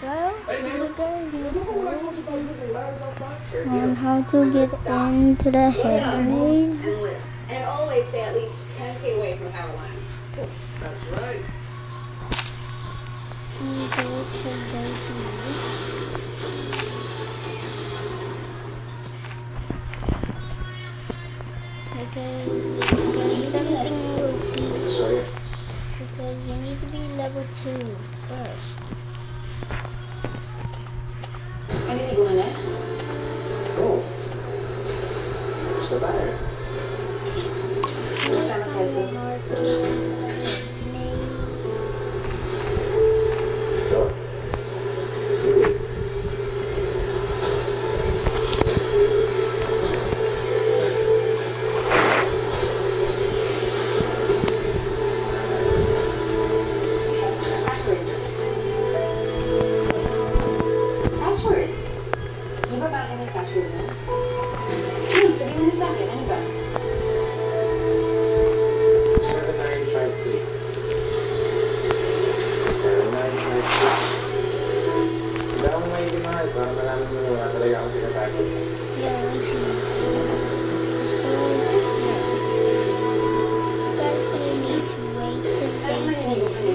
On how to get into the headways. And always stay at least 10 feet away from power lines. That's right. You go to the Because something will be. Sorry. Because you need to be level 2 first. Naninibuhan na? Oh. Gusto tayo? Kasama sa cellphone. Ito. Hindi. Password. Password? Di ba bagay na yung password mo? Sabihin mo na sa akin. Ano ba? 7953. 7953. Hindi ako may mahal para malaman mo na wala talaga akong pinatago. Anong naninibuhan na?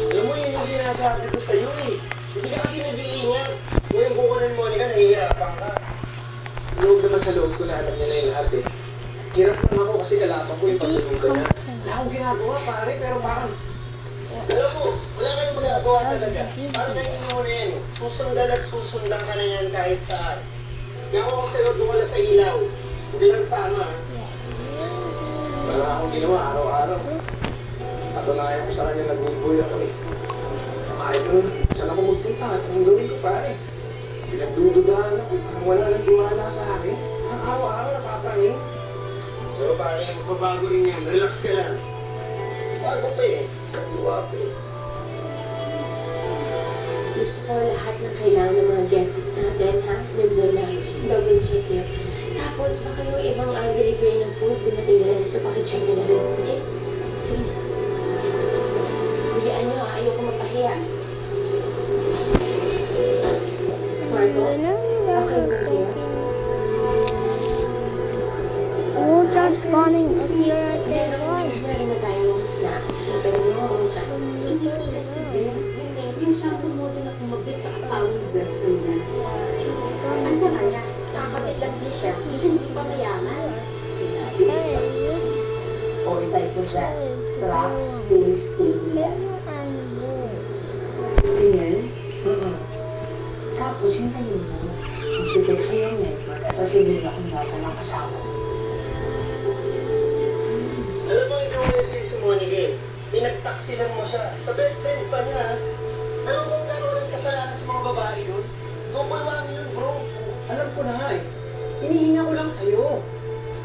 Alam mo, yun yung sinasabi ko sa'yo eh. Hindi ka kasi nag-iingat. Ngayon kukunin mo, Monica, nahihirapan ka. Loob naman sa loob ko na alam niya na yung lahat eh. Hirap naman ako kasi kalaban ko yung pagtulong ka niya. Wala akong ginagawa pare, pero parang... Alam mo, wala kayong magagawa talaga. Parang ngayon mo na yan. Susundan at susundan ka na yan kahit saan. Kaya ako sa'yo dumala sa ilaw. Hindi lang sama. Wala akong ginawa araw-araw. Patunayan ko sa kanya nag-good ako eh. Kahit nun, saan ako magpunta at anong gawin ko pare? Pinagdududahan ako, parang wala nang tiwala sa akin. Ang araw-araw napapangin. Pero pare, magbabago rin yan. Relax ka lang. Bago pa eh. Sa iwa pa eh. Gusto ko lahat ng kailangan ng mga guests natin, ha? Nandiyan lang. Double check niyo. Tapos, baka yung ibang delivery ng food, dumating na rin. So, pakicheck niyo na rin. Okay? Sige. Hulian niyo, ha? Ayoko mapahiya. Marco? Okay ba kayo? Oh, just spawning up here at the Meron one. na tayo ng snacks. Pero mo siya. Yung shampoo mo din na kumabit sa asawang best friend niya. Ang naman niya, nakakabit lang din siya. Kasi hindi pa mayaman. Or type ko siya, trap space table. Ganyan? Tapos hintayin mo, magpipig sa iyong network at sasabihin na kung nasa ng asawa mo. Alam mo, ikaw kasi si Monica eh. Pinagtaksilan mo siya. Sa best friend pa niya. Alam mo kung gano'n rin kasalanan sa mga babae yun? Double whammy yun, bro. Alam ko na nga eh. Hinihinga ko lang sa'yo.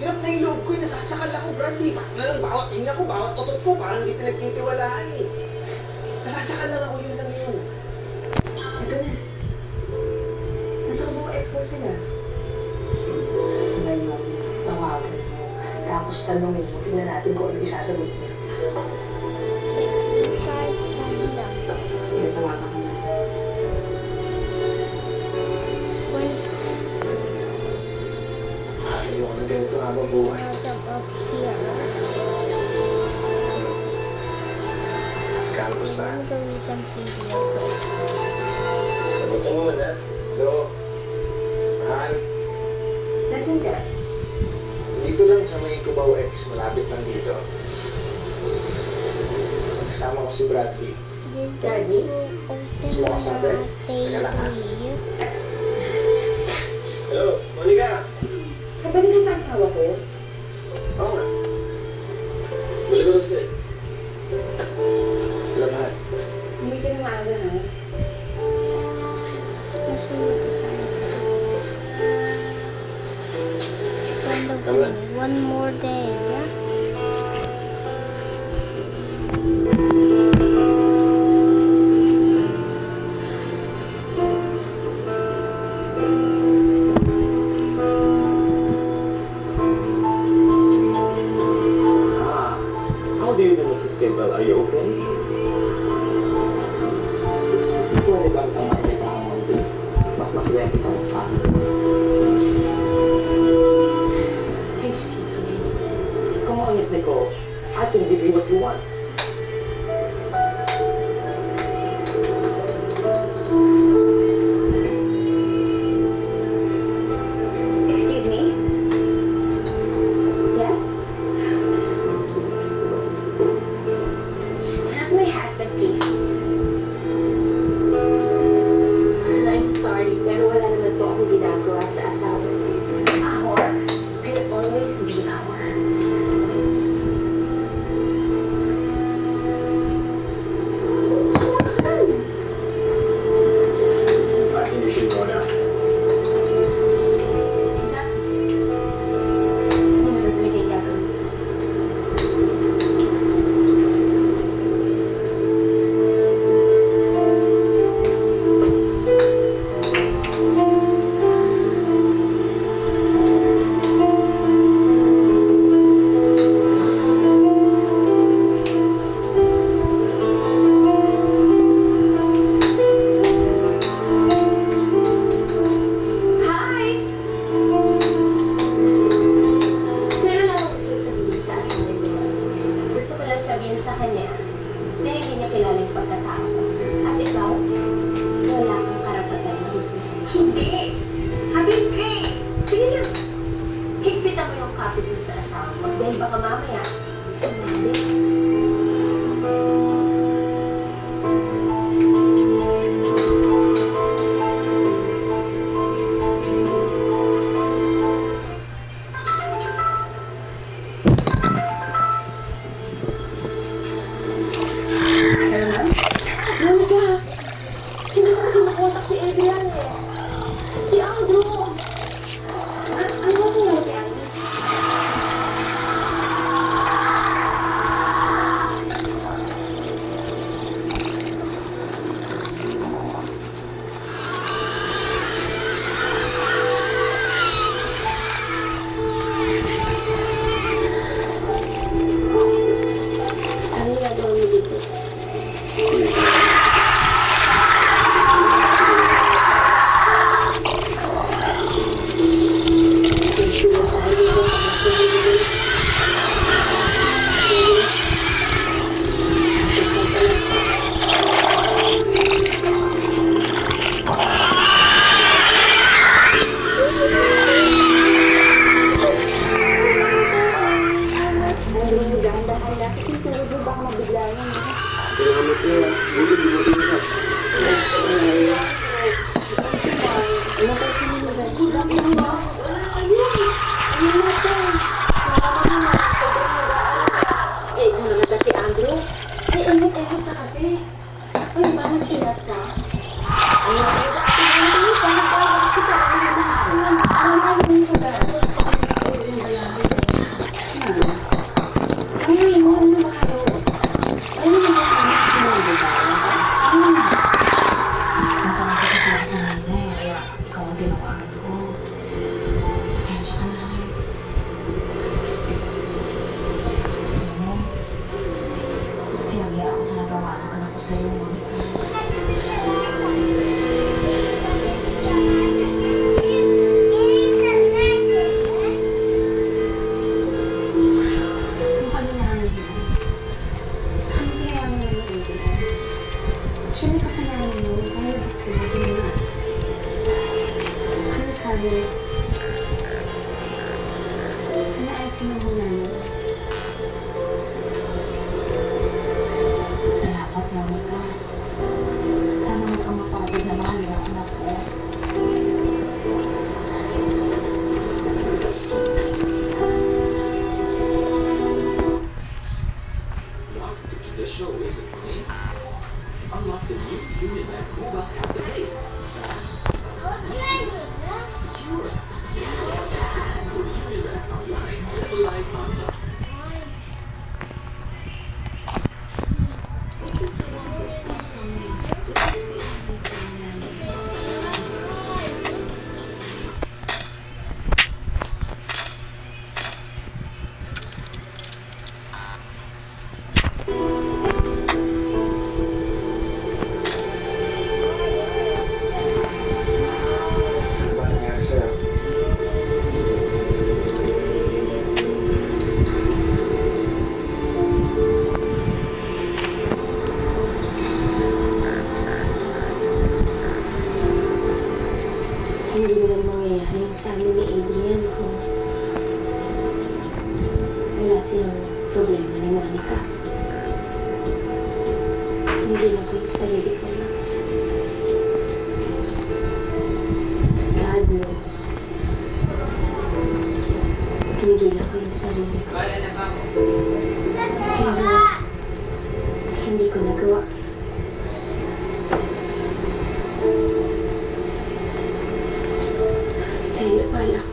Hirap na yung loob ko eh. Nasasakal ako, Brandy. Bakit na lang bawat hinga ko, bawat totot ko, parang hindi pinagtitiwalaan eh. Nasasakal lang ako, yun lang yun. Ito na. Nasa ko mga ex mo sila. Ngayon, tawagan mo. Tapos tanongin mo, tingnan natin kung ano isasagot niya. Guys, can jump. Sige, tawagan mo na. Ayoko na ganito habang buhay. Jump up here. Campus na. I'm going to jump video quick. Sagutin mo muna. Hello? Mahal? Nasaan ka? Dito lang sa may Cubao X, malapit lang dito. Kasama ko si Bradley. This Daddy? open Gusto mo kasabi? Teka lang, ha? table. Hello, Monica? Kapatid ka sa asawa ko? Oo nga. Balik ko lang siya. Hello, mahal. Umuwi ka na maaga, ha? Mas mo ito sa Tama na. One more day, yeah? Ah, how do you do, Mrs. Campbell? Are you okay? Pwede bang tamayin kita ang mundo? Mas maswerte ka na sa akin. Excuse me. Come on, Miss Nicole. I can give you what you want. Excuse me? Yes? Have my husband, please. I'm sorry, pero wala naman po akong ginagawa sa asawa ko. Our will always be our. I think you should go now. Isa? Ano na talaga yung gagawin? Hi! Meron lang ako gusto sabihin sa asawa niya. Gusto ko lang sabihin sa kanya na hindi niya kilala yung pagkatao ko. At ikaw, wala kang karapatan na gusto. Hindi! Habib Kay! Sige na! Higpitan mo yung kapit mo sa asawa mo dahil baka mamaya sumali. Monica! Hindi ko kasi nakontak si Adrian eh. Si Andrew! Ano nangyari kay Andrew? Ano yung nagawa mo dito? Dahan-dahan kasi tulog mo baka mabigla yan. Salamat po. Buti dumating ka. Eh, ano naman kasi, Andrew? Ay, init-init na kasi. Ay, ba, nag-inat ka? Ay, sa ating ano tayo siya, nagpapagod kita. Ano yung pag-aaral? Ay, mo, ano ba kayo? Ay, ano ba kayo? Sinabi ba? Natanong ko kasi ako kanina eh, kaya ikaw ang tinawagan ko. Pasensya ka na. Alam mo, pinag-iya ako sa nagawa ng anak ko sa'yo, Monica. Yung kanilangan yun, saan kaya ang nalilin? Siya may kasalanan yun, kaya labas ka na din na. Saka sabi, inaayos na muna mo. Salamat, Monica. Sana huwag kang mapagod na mahal yung anak ko. Unlock the traditional ways of playing. Unlock the new Unimed Mobile Captivate. Fast, easy, secure. With Unimed Unlock ang mangyayari sa amin ni Adrian kung wala silang problema ni Monica. Hindi lang ko yung sarili ko lang. God knows. Hindi lang ko yung sarili ko. Pero hindi ko nagawa. Dahil napala ko.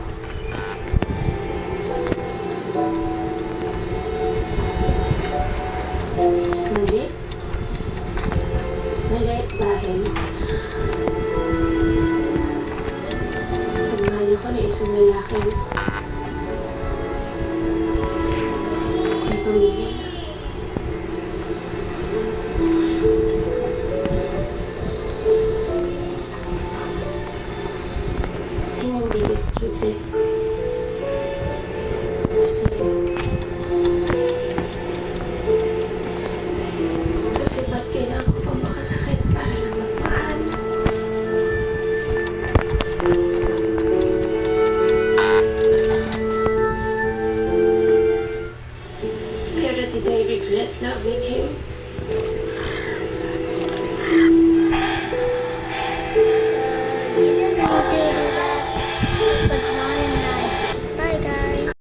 Mali. Mali dahil pagmahal ako ng isang lalaking may pamilya na. Yun yung biggest regret ko. Kasi ba't kailangan ko pa makasakit para lang magmahal? Pero did I regret loving him?